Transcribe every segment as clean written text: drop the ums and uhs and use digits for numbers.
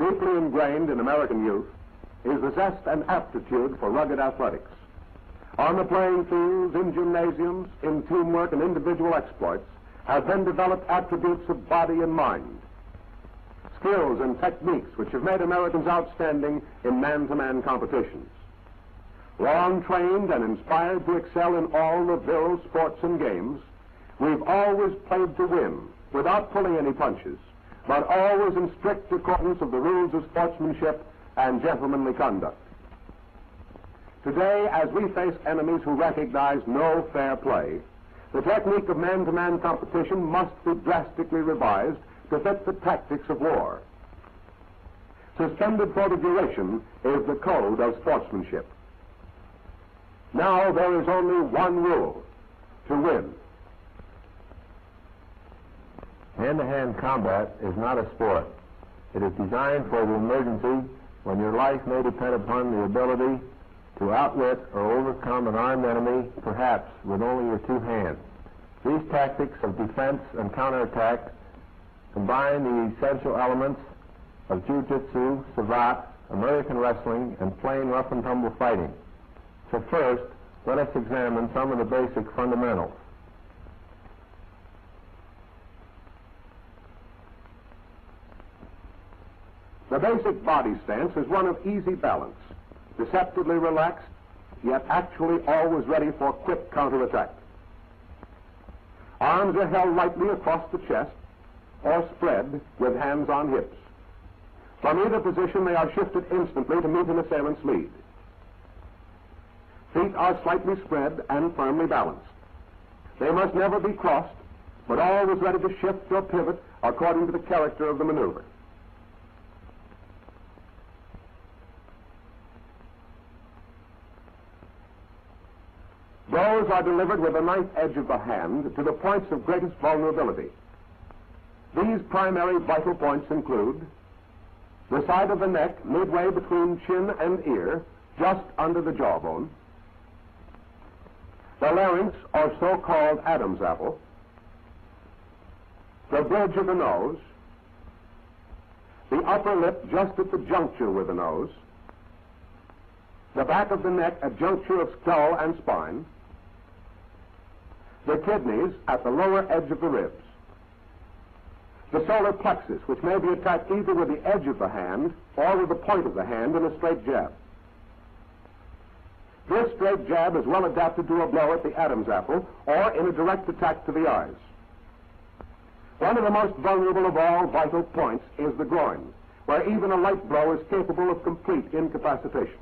deeply ingrained in American youth is the zest and aptitude for rugged athletics. On the playing fields, in gymnasiums, in teamwork and individual exploits have been developed attributes of body and mind, skills and techniques which have made Americans outstanding in man-to-man competitions. Long trained and inspired to excel in all the virile sports and games, we've always played to win without pulling any punches, but always in strict accordance of the rules of sportsmanship and gentlemanly conduct. Today, as we face enemies who recognize no fair play, the technique of man-to-man competition must be drastically revised to fit the tactics of war. Suspended for the duration is the code of sportsmanship. Now there is only one rule: to win. Hand-to-hand combat is not a sport. It is designed for the emergency when your life may depend upon the ability to outwit or overcome an armed enemy, perhaps with only your two hands. These tactics of defense and counterattack combine the essential elements of jiu-jitsu, savate, American wrestling, and plain rough-and-tumble fighting. So first, let us examine some of the basic fundamentals. The basic body stance is one of easy balance, deceptively relaxed, yet actually always ready for quick counterattack. Arms are held lightly across the chest or spread with hands on hips. From either position they are shifted instantly to meet an assailant's lead. Feet are slightly spread and firmly balanced. They must never be crossed, but always ready to shift or pivot according to the character of the maneuver. Blows are delivered with the knife edge of the hand to the points of greatest vulnerability. These primary vital points include the side of the neck midway between chin and ear, just under the jawbone, the larynx, or so-called Adam's apple, the bridge of the nose, the upper lip just at the juncture with the nose, the back of the neck at juncture of skull and spine, the kidneys at the lower edge of the ribs, the solar plexus, which may be attacked either with the edge of the hand or with the point of the hand in a straight jab. This straight jab is well adapted to a blow at the Adam's apple or in a direct attack to the eyes. One of the most vulnerable of all vital points is the groin, where even a light blow is capable of complete incapacitation.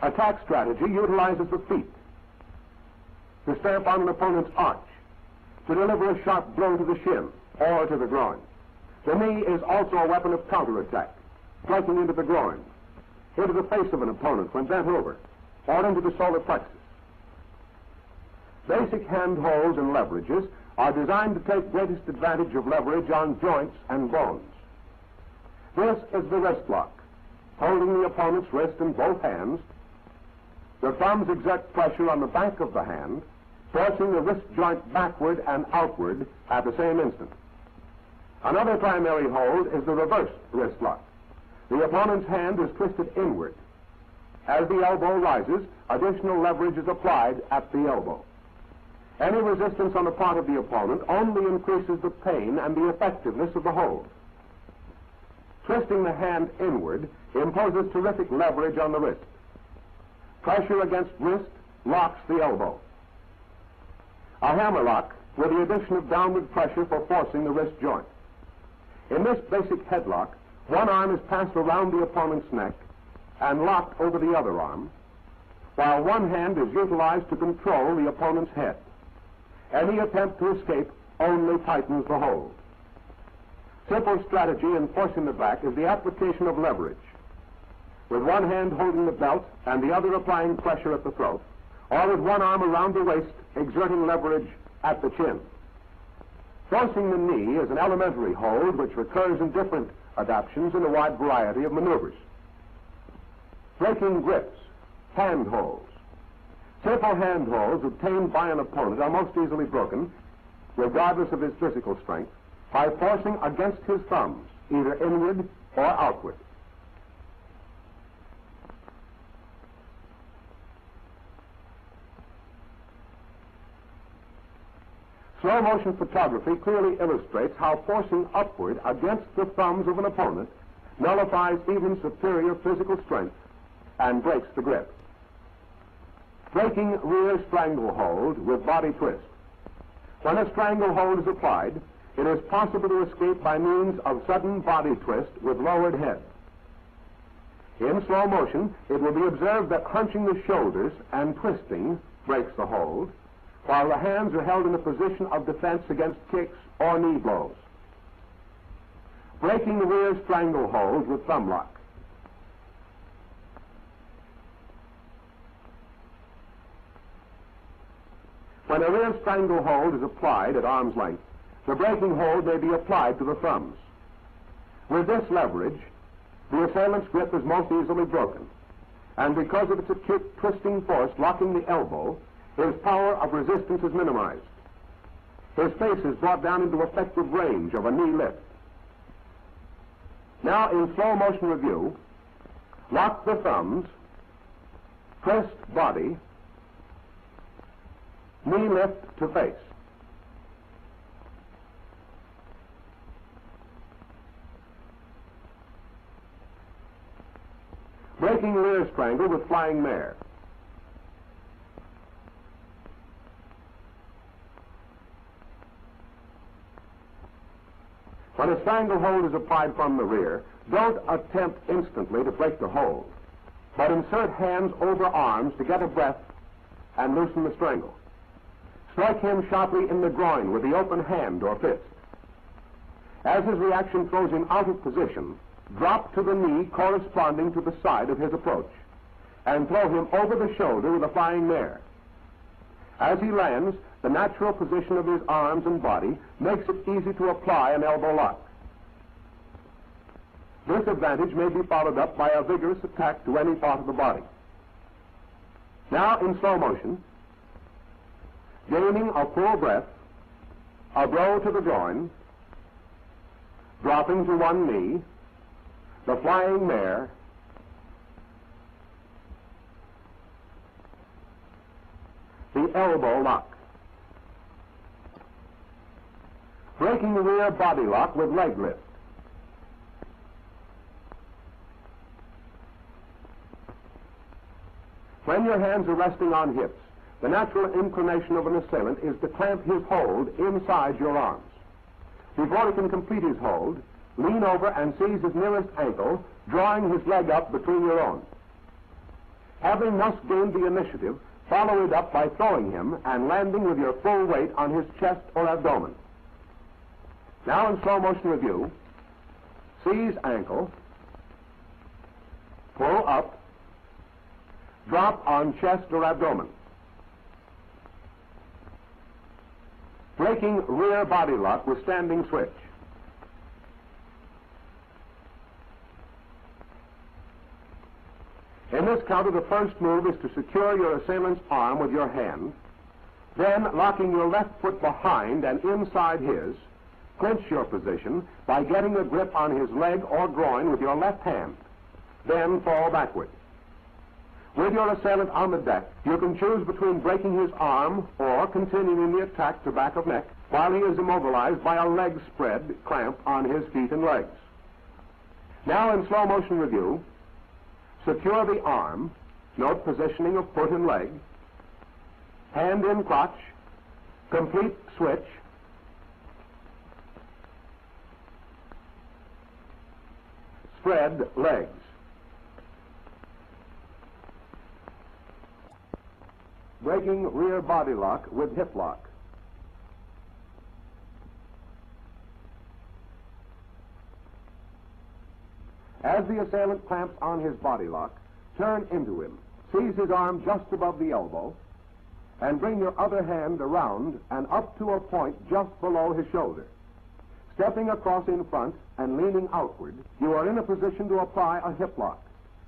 Attack strategy utilizes the feet to stay upon an opponent's arch, to deliver a sharp blow to the shin or to the groin. The knee is also a weapon of counterattack, striking into the groin, into the face of an opponent when bent over, or into the solar plexus. Basic hand holds and leverages are designed to take greatest advantage of leverage on joints and bones. This is the wrist lock, holding the opponent's wrist in both hands. The thumbs exert pressure on the back of the hand, forcing the wrist joint backward and outward at the same instant. Another primary hold is the reverse wrist lock. The opponent's hand is twisted inward. As the elbow rises, additional leverage is applied at the elbow. Any resistance on the part of the opponent only increases the pain and the effectiveness of the hold. Twisting the hand inward imposes terrific leverage on the wrist. Pressure against wrist locks the elbow. A hammer lock with the addition of downward pressure for forcing the wrist joint. In this basic headlock, one arm is passed around the opponent's neck and locked over the other arm, while one hand is utilized to control the opponent's head. Any attempt to escape only tightens the hold. Simple strategy in forcing the back is the application of leverage, with one hand holding the belt and the other applying pressure at the throat, or with one arm around the waist exerting leverage at the chin. Forcing the knee is an elementary hold which recurs in different adaptations in a wide variety of maneuvers. Breaking grips, hand holds. Simple hand holds obtained by an opponent are most easily broken, regardless of his physical strength, by forcing against his thumbs either inward or outward. Slow motion photography clearly illustrates how forcing upward against the thumbs of an opponent nullifies even superior physical strength and breaks the grip. Breaking rear stranglehold with body twist. When a stranglehold is applied, it is possible to escape by means of sudden body twist with lowered head. In slow motion, it will be observed that hunching the shoulders and twisting breaks the hold, while the hands are held in a position of defense against kicks or knee blows. Breaking the rear stranglehold with thumb lock. When a rear stranglehold is applied at arm's length, the breaking hold may be applied to the thumbs. With this leverage, the assailant's grip is most easily broken, and because of its acute twisting force locking the elbow, his power of resistance is minimized. His face is brought down into effective range of a knee lift. Now, in slow motion review, lock the thumbs, twist body, knee lift to face. Breaking rear strangle with flying mare. When a stranglehold is applied from the rear, don't attempt instantly to break the hold, but insert hands over arms to get a breath and loosen the strangle. Strike him sharply in the groin with the open hand or fist. As his reaction throws him out of position, drop to the knee corresponding to the side of his approach, and throw him over the shoulder with a flying mare. As he lands, the natural position of his arms and body makes it easy to apply an elbow lock. This advantage may be followed up by a vigorous attack to any part of the body. Now, in slow motion, gaining a full breath, a blow to the groin, dropping to one knee, the flying mare, the elbow lock. Breaking the rear body lock with leg lift. When your hands are resting on hips, the natural inclination of an assailant is to clamp his hold inside your arms. Before he can complete his hold, lean over and seize his nearest ankle, drawing his leg up between your own. Having thus gained the initiative, follow it up by throwing him and landing with your full weight on his chest or abdomen. Now in slow motion review, seize ankle, pull up, drop on chest or abdomen. Breaking rear body lock with standing switch. In this counter, the first move is to secure your assailant's arm with your hand, then locking your left foot behind and inside his, clinch your position by getting a grip on his leg or groin with your left hand, then fall backward. With your assailant on the deck, you can choose between breaking his arm or continuing the attack to back of neck while he is immobilized by a leg spread clamp on his feet and legs. Now in slow motion review, secure the arm, note positioning of foot and leg, hand in crotch, complete switch, spread legs. Breaking rear body lock with hip lock. As the assailant clamps on his body lock, turn into him. Seize his arm just above the elbow and bring your other hand around and up to a point just below his shoulder. Stepping across in front and leaning outward, you are in a position to apply a hip lock,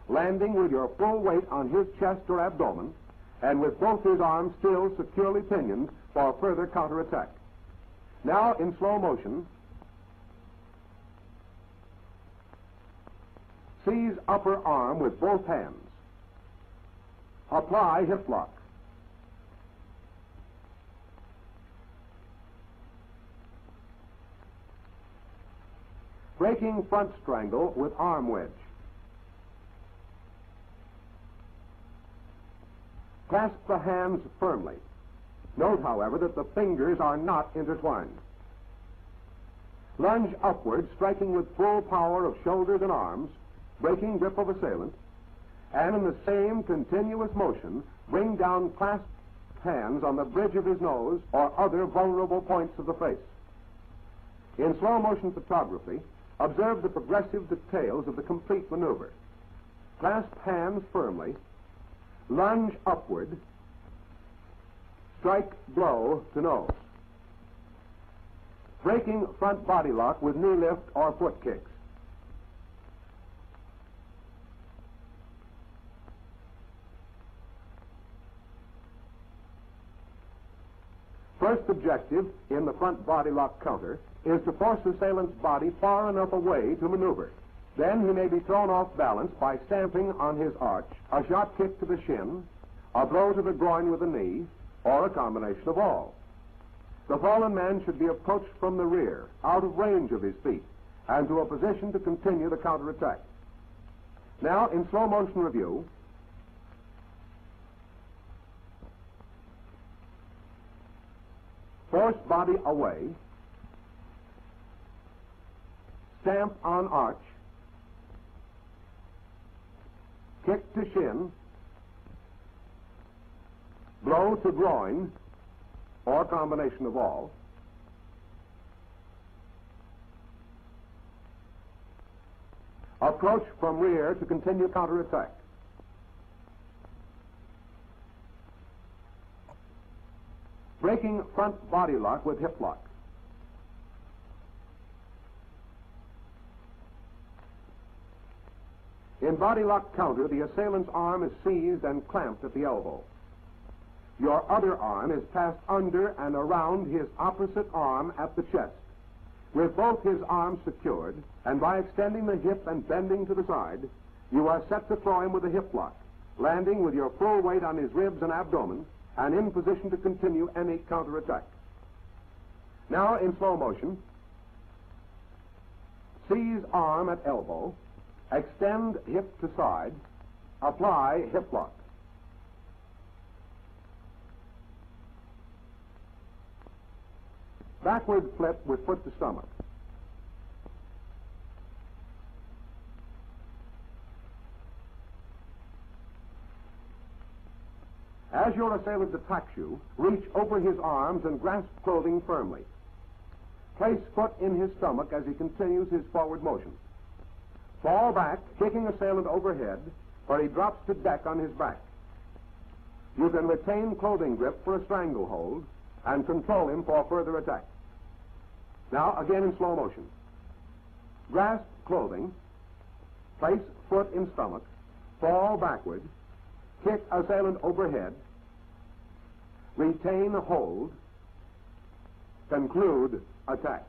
landing with your full weight on his chest or abdomen and with both his arms still securely pinioned for further counterattack. Now, in slow motion, Seize upper arm with both hands. Apply hip lock. Breaking front strangle with arm wedge. Clasp the hands firmly. Note, however, that the fingers are not intertwined. Lunge upward, striking with full power of shoulders and arms, breaking grip of assailant, and in the same continuous motion, bring down clasped hands on the bridge of his nose or other vulnerable points of the face. In slow motion photography, observe the progressive details of the complete maneuver. Clasp hands firmly, lunge upward, strike blow to nose. Breaking front body lock with knee lift or foot kicks. First objective in the front body lock counter is to force the assailant's body far enough away to maneuver. Then he may be thrown off balance by stamping on his arch, a sharp kick to the shin, a blow to the groin with a knee, or a combination of all. The fallen man should be approached from the rear, out of range of his feet, and to a position to continue the counterattack. Now, in slow motion review, force body away, stamp on arch, kick to shin, blow to groin, or combination of all, approach from rear to continue counterattack. Breaking front body lock with hip lock. In body lock counter, the assailant's arm is seized and clamped at the elbow. Your other arm is passed under and around his opposite arm at the chest. With both his arms secured, and by extending the hip and bending to the side, you are set to throw him with a hip lock, landing with your full weight on his ribs and abdomen, and in position to continue any counterattack. Now, in slow motion, seize arm at elbow, extend hip to side, apply hip lock. Backward flip with foot to stomach. As your assailant attacks you, reach over his arms and grasp clothing firmly. Place foot in his stomach as he continues his forward motion. Fall back, kicking assailant overhead, where he drops to deck on his back. You can retain clothing grip for a stranglehold and control him for further attack. Now, again in slow motion. Grasp clothing, place foot in stomach, fall backward, kick assailant overhead, retain hold, conclude attack.